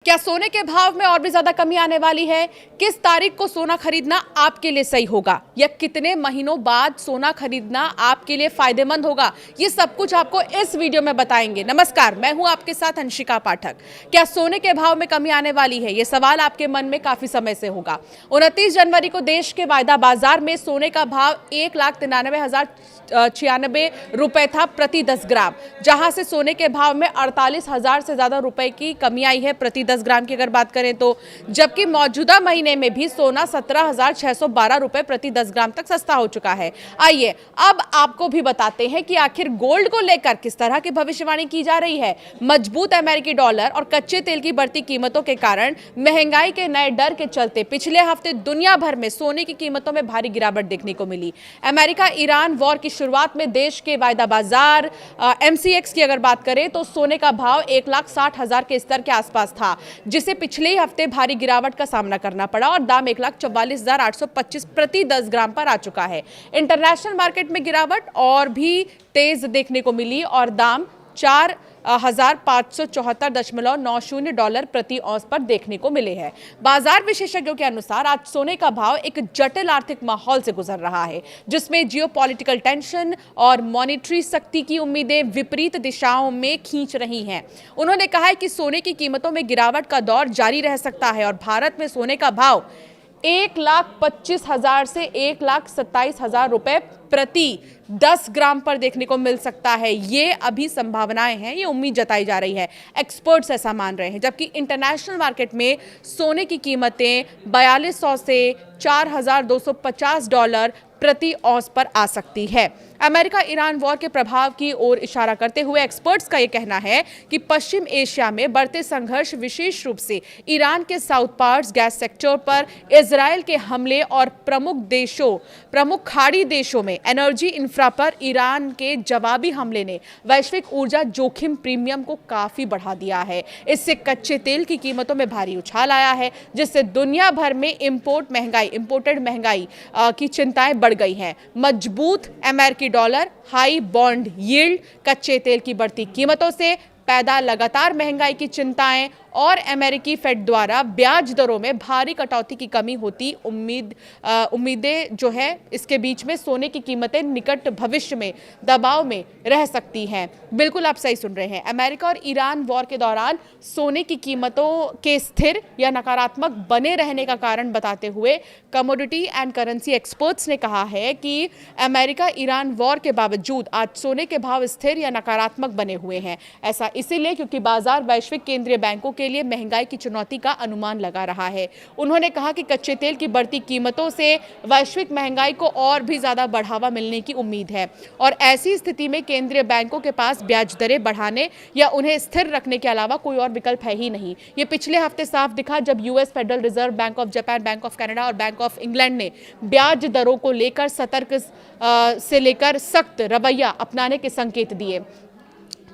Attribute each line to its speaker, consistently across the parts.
Speaker 1: क्या सोने के भाव में और भी ज्यादा कमी आने वाली है? किस तारीख को सोना खरीदना आपके लिए सही होगा या कितने महीनों बाद सोना खरीदना आपके लिए फायदेमंद होगा? ये सब कुछ आपको इस वीडियो में बताएंगे। नमस्कार, मैं हूं आपके साथ अंशिका पाठक। क्या सोने के भाव में कमी आने वाली है? ये सवाल आपके मन में काफी समय से होगा। 29 जनवरी को देश के वायदा बाजार में सोने का भाव 1,93,096 रुपए था प्रति 10 ग्राम, जहां से सोने के भाव में 48,000 से ज्यादा रुपए की कमी आई है प्रति 10 ग्राम की अगर बात करें तो। जबकि मौजूदा महीने में भी सोना 17,612 रुपए प्रति 10 ग्राम तक सस्ता हो चुका है। आइए अब आपको भी बताते हैं कि आखिर गोल्ड को लेकर किस तरह की भविष्यवाणी की जा रही है। मजबूत अमेरिकी डॉलर और कच्चे तेल की बढ़ती कीमतों के कारण महंगाई के नए डर के चलते पिछले हफ्ते दुनिया भर में सोने की कीमतों में भारी गिरावट देखने को मिली। अमेरिका ईरान वॉर की शुरुआत में देश के वायदा बाजार MCX की अगर बात करें तो सोने का भाव 1,60,000 के स्तर के आसपास था, जिसे पिछले ही हफ्ते भारी गिरावट का सामना करना पड़ा और दाम 1,44,825 प्रति 10 ग्राम पर आ चुका है। इंटरनेशनल मार्केट में गिरावट और भी तेज देखने को मिली और दाम 4,574.90 डॉलर प्रति औंस पर देखने को मिले हैं। बाजार विशेषज्ञों के अनुसार आज सोने का भाव एक जटिल आर्थिक माहौल से गुजर रहा है, जिसमें जियोपॉलिटिकल टेंशन और मॉनेटरी सख्ती की उम्मीदें विपरीत दिशाओं में खींच रही हैं। उन्होंने कहा है कि सोने की कीमतों में गिरावट का दौर जारी रह सकता है और भारत में सोने का भाव 1,25,000 से 1,27,000 रुपए प्रति 10 ग्राम पर देखने को मिल सकता है। ये अभी संभावनाएं हैं, ये उम्मीद जताई जा रही है। एक्सपर्ट्स ऐसा मान रहे हैं। जबकि इंटरनेशनल मार्केट में सोने की कीमतें 4,200 से 4,250 डॉलर प्रति औंस पर आ सकती है। अमेरिका ईरान वॉर के प्रभाव की ओर इशारा करते हुए एक्सपर्ट्स का यह कहना है कि पश्चिम एशिया में बढ़ते संघर्ष विशेष रूप से ईरान के साउथ पार्ट्स गैस सेक्टर पर इजरायल के हमले और प्रमुख खाड़ी देशों में एनर्जी इंफ्रा पर ईरान के जवाबी हमले ने वैश्विक ऊर्जा जोखिम प्रीमियम को काफी बढ़ा दिया है। इससे कच्चे तेल की कीमतों में भारी उछाल आया है, जिससे दुनिया भर में इंपोर्टेड महंगाई की चिंताएं बढ़ गई हैं। मजबूत अमेरिकी डॉलर, हाई बॉन्ड यील्ड, कच्चे तेल की बढ़ती कीमतों से पैदा लगातार महंगाई की चिंताएं और अमेरिकी फेड द्वारा ब्याज दरों में भारी कटौती की कमी होती उम्मीदें जो है, इसके बीच में सोने की कीमतें निकट भविष्य में दबाव में रह सकती हैं। बिल्कुल आप सही सुन रहे हैं। अमेरिका और ईरान वॉर के दौरान सोने की कीमतों के स्थिर या नकारात्मक बने रहने का कारण बताते हुए कमोडिटी एंड करेंसी एक्सपर्ट्स ने कहा है कि अमेरिका ईरान वॉर के बावजूद आज सोने के भाव स्थिर या नकारात्मक बने हुए हैं। ऐसा इसीलिए क्योंकि बाजार वैश्विक केंद्रीय बैंकों के लिए महंगाई की चुनौती का अनुमान लगा रहा है। उन्होंने कहा कि कच्चे तेल की बढ़ती कीमतों से वैश्विक महंगाई को और भी ज्यादा बढ़ावा मिलने की उम्मीद है और ऐसी स्थिति में केंद्रीय बैंकों के पास ब्याज दरें बढ़ाने या उन्हें स्थिर रखने के अलावा कोई और विकल्प है ही नहीं। ये पिछले हफ्ते साफ दिखा जब US federal reserve, bank of Japan, bank of Canada और बैंक ऑफ इंग्लैंड ने ब्याज दरों को लेकर सतर्क से लेकर सख्त रवैया अपनाने के संकेत दिए।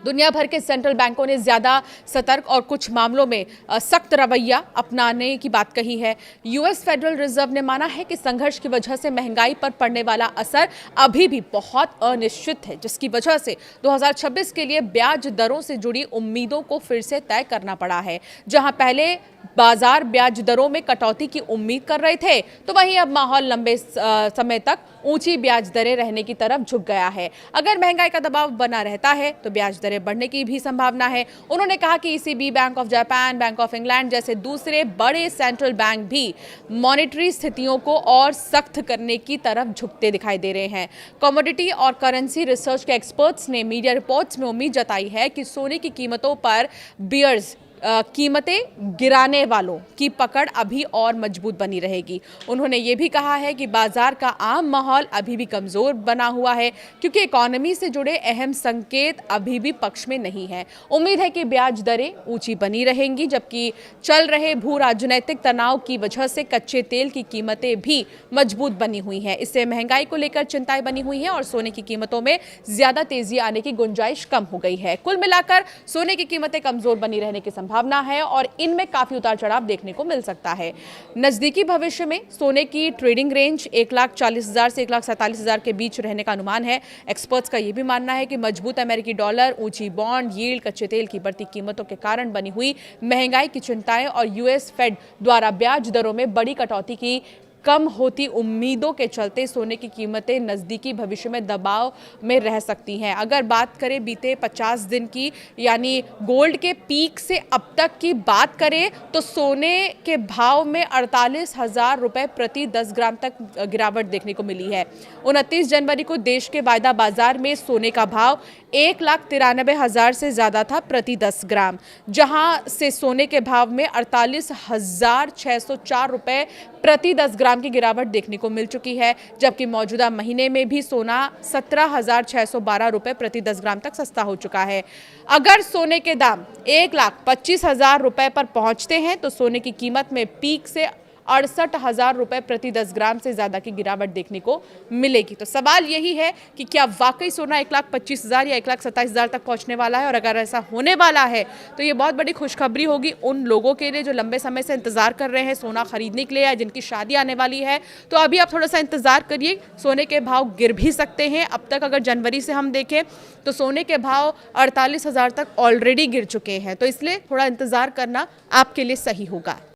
Speaker 1: दुनिया भर के सेंट्रल बैंकों ने ज्यादा सतर्क और कुछ मामलों में सख्त रवैया अपनाने की बात कही है। US फेडरल रिजर्व ने माना है कि संघर्ष की वजह से महंगाई पर पड़ने वाला असर अभी भी बहुत अनिश्चित है, जिसकी वजह से 2026 के लिए ब्याज दरों से जुड़ी उम्मीदों को फिर से तय करना पड़ा है। जहां पहले बाजार ब्याज दरों में कटौती की उम्मीद कर रहे थे, तो वहीं अब माहौल लंबे समय तक ऊंची ब्याज दरें रहने की तरफ झुक गया है। अगर महंगाई का दबाव बना रहता है तो ब्याज दरें बढ़ने की भी संभावना है। उन्होंने कहा कि ECB, bank of Japan, bank of England जैसे दूसरे बड़े सेंट्रल बैंक भी मॉनेटरी स्थितियों को और सख्त करने की तरफ झुकते दिखाई दे रहे हैं। कमोडिटी और करेंसी रिसर्च के एक्सपर्ट्स ने मीडिया रिपोर्ट्स में उम्मीद जताई है कि सोने की कीमतों पर बियर्स कीमतें गिराने वालों की पकड़ अभी और मजबूत बनी रहेगी। उन्होंने ये भी कहा है कि बाजार का आम माहौल अभी भी कमजोर बना हुआ है, क्योंकि इकोनॉमी से जुड़े अहम संकेत अभी भी पक्ष में नहीं है। उम्मीद है कि ब्याज दरें ऊंची बनी रहेंगी, जबकि चल रहे भू राजनीतिक तनाव की वजह से कच्चे तेल की कीमतें भी मजबूत बनी हुई हैं। इससे महंगाई को लेकर चिंताएं बनी हुई हैं और सोने की कीमतों में ज्यादा तेजी आने की गुंजाइश कम हो गई है। कुल मिलाकर सोने की कीमतें कमजोर बनी रहने की संभावना संभावना है और इनमें काफी उतार चढ़ाव देखने को मिल सकता है। नजदीकी भविष्य में सोने की ट्रेडिंग रेंज 1,40,000 से 1,47,000 के बीच रहने का अनुमान है। एक्सपर्ट्स का यह भी मानना है कि मजबूत अमेरिकी डॉलर, ऊंची बॉन्ड यील्ड, कच्चे तेल की बढ़ती कीमतों के कारण बनी हुई महंगाई की चिंताएं और यूएस फेड द्वारा ब्याज दरों में बड़ी कटौती की कम होती उम्मीदों के चलते सोने की कीमतें नज़दीकी भविष्य में दबाव में रह सकती हैं। अगर बात करें बीते 50 दिन की, यानी गोल्ड के पीक से अब तक की बात करें, तो सोने के भाव में 48,000 रुपये प्रति 10 ग्राम तक गिरावट देखने को मिली है। 29 जनवरी को देश के वायदा बाजार में सोने का भाव 1,93,000 से ज़्यादा था प्रति 10 ग्राम, जहां से सोने के भाव में 48,604 रुपये प्रति 10 ग्राम की गिरावट देखने को मिल चुकी है, जबकि मौजूदा महीने में भी सोना 17,612 रुपये प्रति 10 ग्राम तक सस्ता हो चुका है। अगर सोने के दाम 1,25,000 रुपये पर पहुंचते हैं तो सोने की कीमत में पीक से 68,000 रुपये प्रति 10 ग्राम से ज़्यादा की गिरावट देखने को मिलेगी। तो सवाल यही है कि क्या वाकई सोना 1,25,000 या 1,27,000 तक पहुंचने वाला है, और अगर ऐसा होने वाला है तो ये बहुत बड़ी खुशखबरी होगी उन लोगों के लिए जो लंबे समय से इंतजार कर रहे हैं सोना खरीदने के लिए या जिनकी शादी आने वाली है। तो अभी आप थोड़ा सा इंतजार करिए, सोने के भाव गिर भी सकते हैं। अब तक अगर जनवरी से हम देखें तो सोने के भाव 48,000 तक ऑलरेडी गिर चुके हैं, तो इसलिए थोड़ा इंतजार करना आपके लिए सही होगा।